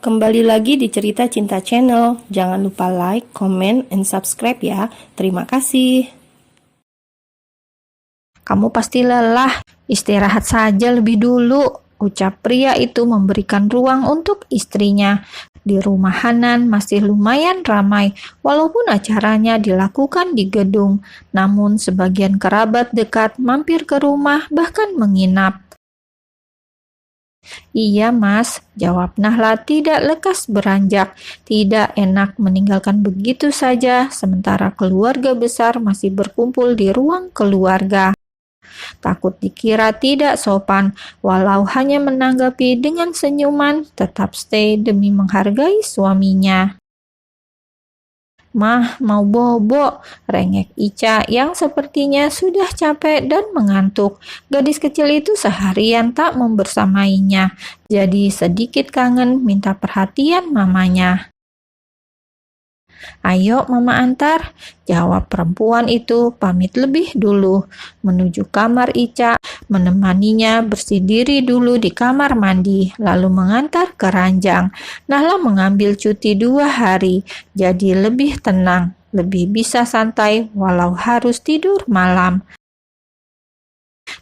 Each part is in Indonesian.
Kembali lagi di Cerita Cinta Channel. Jangan lupa like, comment, and subscribe ya. Terima kasih. Kamu pasti lelah. Istirahat saja lebih dulu, ucap pria itu memberikan ruang untuk istrinya. Di rumah Hanan masih lumayan ramai, walaupun acaranya dilakukan di gedung. Namun sebagian kerabat dekat mampir ke rumah, bahkan menginap. Iya mas, jawab Nahla tidak lekas beranjak. Tidak enak meninggalkan begitu saja, sementara keluarga besar masih berkumpul di ruang keluarga. Takut dikira tidak sopan, walau hanya menanggapi dengan senyuman, tetap stay demi menghargai suaminya. Mah, mau bobo, rengek Ica yang sepertinya sudah capek dan mengantuk. Gadis kecil itu seharian tak membersamainya, jadi sedikit kangen minta perhatian mamanya. Ayo mama antar, jawab perempuan itu pamit lebih dulu. Menuju kamar Ica, menemaninya bersih diri dulu di kamar mandi, lalu mengantar ke ranjang. Nahla mengambil cuti 2 hari, jadi lebih tenang, lebih bisa santai walau harus tidur malam.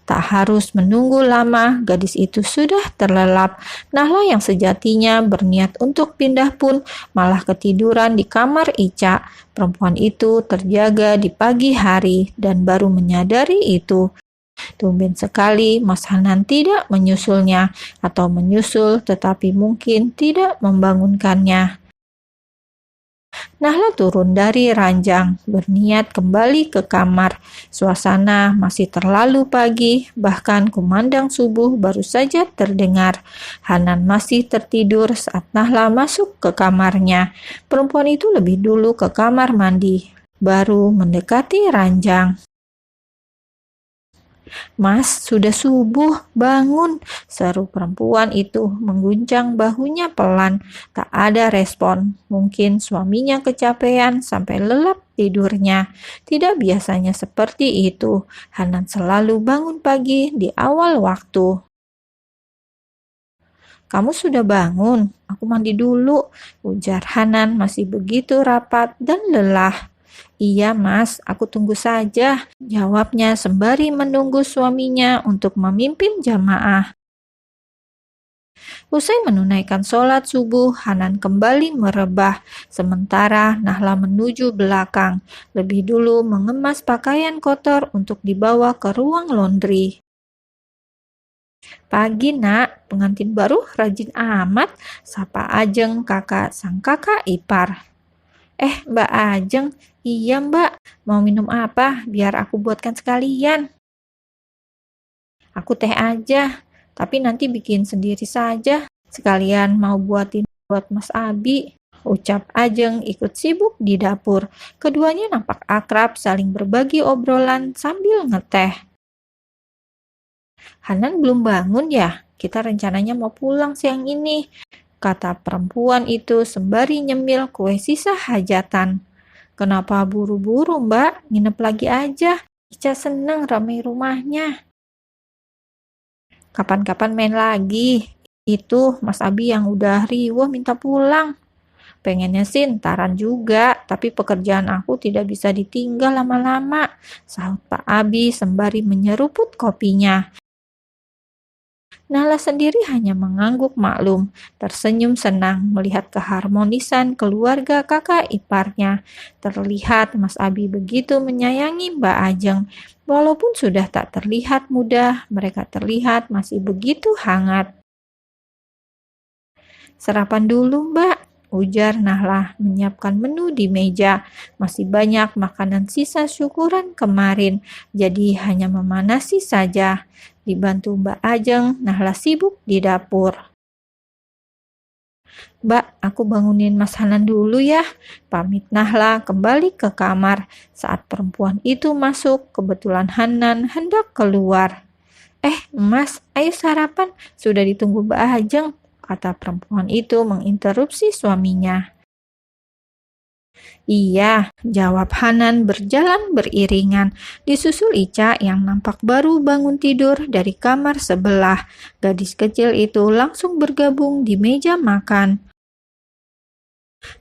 Tak harus menunggu lama, gadis itu sudah terlelap. Nahla yang sejatinya berniat untuk pindah pun malah ketiduran di kamar Ica. Perempuan itu terjaga di pagi hari dan baru menyadari itu. Tumben sekali Mas Hanan tidak menyusulnya, atau menyusul tetapi mungkin tidak membangunkannya. Nahla turun dari ranjang, berniat kembali ke kamar. Suasana masih terlalu pagi, bahkan kumandang subuh baru saja terdengar. Hanan masih tertidur saat Nahla masuk ke kamarnya. Perempuan itu lebih dulu ke kamar mandi, baru mendekati ranjang. Mas, sudah subuh, bangun, seru perempuan itu mengguncang bahunya pelan. Tak ada respon, mungkin suaminya kecapean sampai lelap tidurnya. Tidak biasanya seperti itu, Hanan selalu bangun pagi di awal waktu. Kamu sudah bangun? Aku mandi dulu, ujar Hanan masih begitu rapat dan lelah. Iya mas, aku tunggu saja, jawabnya sembari menunggu suaminya untuk memimpin jamaah. Usai menunaikan sholat subuh, Hanan kembali merebah, sementara Nahla menuju belakang, lebih dulu mengemas pakaian kotor untuk dibawa ke ruang laundry. Pagi nak, pengantin baru rajin amat, sapa Ajeng sang kakak ipar. Mbak Ajeng, iya mbak, mau minum apa? Biar aku buatkan sekalian. Aku teh aja, tapi nanti bikin sendiri saja. Sekalian mau buatin buat Mas Abi, ucap Ajeng ikut sibuk di dapur. Keduanya nampak akrab saling berbagi obrolan sambil ngeteh. Hanan belum bangun ya? Kita rencananya mau pulang siang ini, kata perempuan itu sembari nyemil kue sisa hajatan. Kenapa buru-buru mbak? Nginep lagi aja. Ica seneng ramai rumahnya. Kapan-kapan main lagi. Itu Mas Abi yang udah riweh minta pulang. Pengennya sih ntaran juga, tapi pekerjaan aku tidak bisa ditinggal lama-lama, sahut Pak Abi sembari menyeruput kopinya. Nahla sendiri hanya mengangguk maklum, tersenyum senang melihat keharmonisan keluarga kakak iparnya. Terlihat Mas Abi begitu menyayangi Mbak Ajeng. Walaupun sudah tak terlihat muda, mereka terlihat masih begitu hangat. Sarapan dulu Mbak, ujar Nahla menyiapkan menu di meja. Masih banyak makanan sisa syukuran kemarin, jadi hanya memanasi saja. Dibantu Mbak Ajeng, Nahla sibuk di dapur. Mbak, aku bangunin Mas Hanan dulu ya, pamit Nahla kembali ke kamar. Saat perempuan itu masuk, kebetulan Hanan hendak keluar. Mas, ayo sarapan, sudah ditunggu Mbak Ajeng, kata perempuan itu menginterupsi suaminya. Iya, jawab Hanan berjalan beriringan, disusul Ica yang nampak baru bangun tidur dari kamar sebelah. Gadis kecil itu langsung bergabung di meja makan.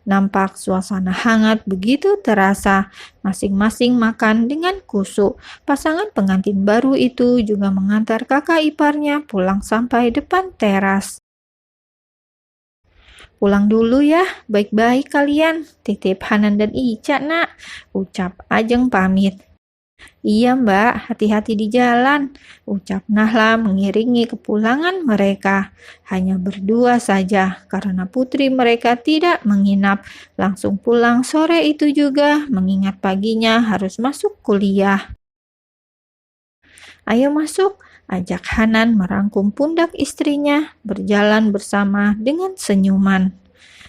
Nampak suasana hangat begitu terasa. Masing-masing makan dengan kusuk. Pasangan pengantin baru itu juga mengantar kakak iparnya pulang sampai depan teras. "Pulang dulu ya, baik-baik kalian. Titip Hanan dan Ica, nak," ucap Ajeng pamit. "Iya mbak, hati-hati di jalan," ucap Nahla mengiringi kepulangan mereka. Hanya berdua saja, karena putri mereka tidak menginap. Langsung pulang sore itu juga, mengingat paginya harus masuk kuliah. "Ayo masuk," ajak Hanan merangkum pundak istrinya, berjalan bersama dengan senyuman.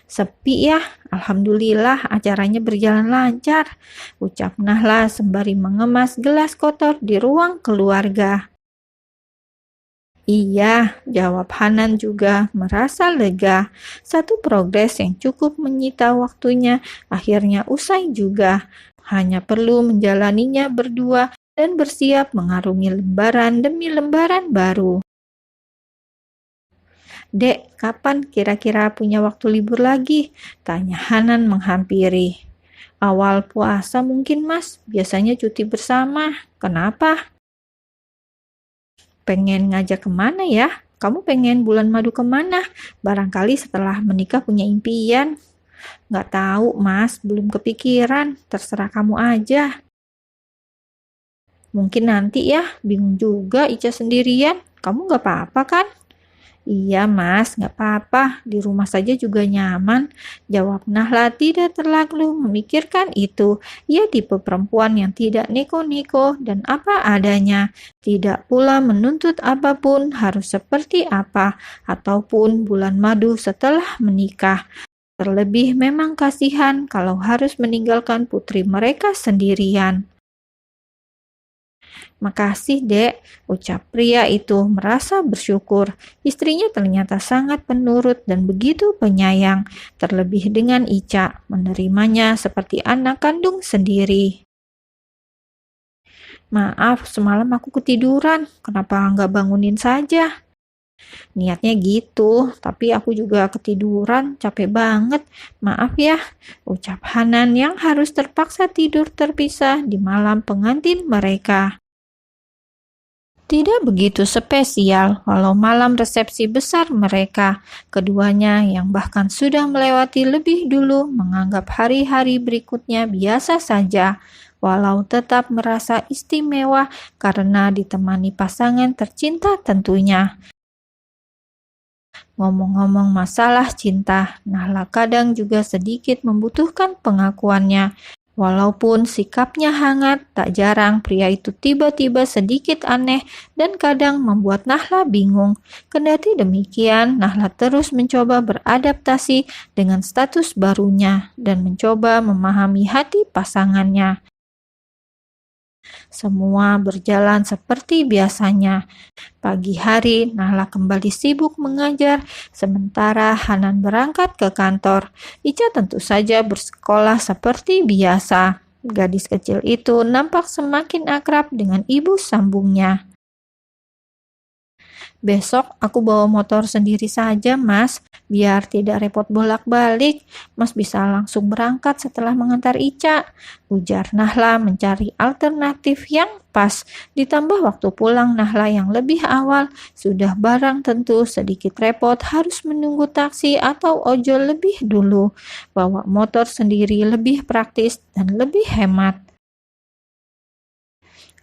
"Sepi ya, alhamdulillah acaranya berjalan lancar," ucap Nahla sembari mengemas gelas kotor di ruang keluarga. "Iya," jawab Hanan juga merasa lega. Satu progres yang cukup menyita waktunya akhirnya usai juga. Hanya perlu menjalaninya berdua dan bersiap mengarungi lembaran demi lembaran baru. "Dek, kapan kira-kira punya waktu libur lagi?" tanya Hanan menghampiri. "Awal puasa mungkin, Mas. Biasanya cuti bersama. Kenapa? Pengen ngajak kemana ya? Kamu pengen bulan madu kemana? Barangkali setelah menikah punya impian." "Nggak tahu, Mas. Belum kepikiran. Terserah kamu aja." "Mungkin nanti ya. Bingung juga Ica sendirian. Kamu nggak apa-apa kan?" "Iya mas, nggak apa-apa, di rumah saja juga nyaman," jawab Nahla tidak terlalu memikirkan itu. Ia tipe perempuan yang tidak neko-neko dan apa adanya, tidak pula menuntut apapun harus seperti apa, ataupun bulan madu setelah menikah. Terlebih memang kasihan kalau harus meninggalkan putri mereka sendirian. "Makasih, Dek," ucap pria itu merasa bersyukur. Istrinya ternyata sangat penurut dan begitu penyayang, terlebih dengan Ica, menerimanya seperti anak kandung sendiri. "Maaf, semalam aku ketiduran. Kenapa nggak bangunin saja?" "Niatnya gitu, tapi aku juga ketiduran, capek banget. Maaf ya," ucap Hanan yang harus terpaksa tidur terpisah di malam pengantin mereka. Tidak begitu spesial, walau malam resepsi besar mereka. Keduanya yang bahkan sudah melewati lebih dulu menganggap hari-hari berikutnya biasa saja, walau tetap merasa istimewa karena ditemani pasangan tercinta tentunya. Ngomong-ngomong masalah cinta, Nahla kadang juga sedikit membutuhkan pengakuannya. Walaupun sikapnya hangat, tak jarang pria itu tiba-tiba sedikit aneh dan kadang membuat Nahla bingung. Kendati demikian, Nahla terus mencoba beradaptasi dengan status barunya dan mencoba memahami hati pasangannya. Semua berjalan seperti biasanya. Pagi hari, Nahla kembali sibuk mengajar, sementara Hanan berangkat ke kantor. Ica tentu saja bersekolah seperti biasa. Gadis kecil itu nampak semakin akrab dengan ibu sambungnya. "Besok aku bawa motor sendiri saja, Mas, biar tidak repot bolak-balik. Mas bisa langsung berangkat setelah mengantar Ica," ujar Nahla mencari alternatif yang pas. Ditambah waktu pulang Nahla yang lebih awal, sudah barang tentu sedikit repot harus menunggu taksi atau ojol lebih dulu. Bawa motor sendiri lebih praktis dan lebih hemat.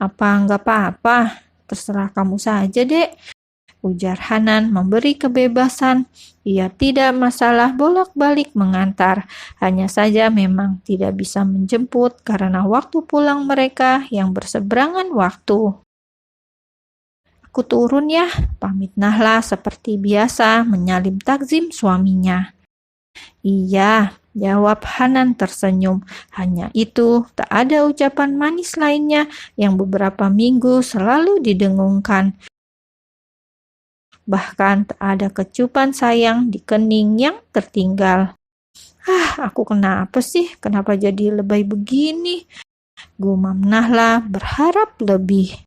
"Apa nggak apa-apa? Terserah kamu saja, Dek," ujar Hanan memberi kebebasan. Ia tidak masalah bolak-balik mengantar, hanya saja memang tidak bisa menjemput karena waktu pulang mereka yang berseberangan waktu. "Aku turun ya," pamit Nahla seperti biasa menyalip takzim suaminya. "Iya," jawab Hanan tersenyum. Hanya itu, tak ada ucapan manis lainnya yang beberapa minggu selalu didengungkan. Bahkan tak ada kecupan sayang di kening yang tertinggal. Aku kenapa sih? Kenapa jadi lebay begini?" Gumam Nahla berharap lebih.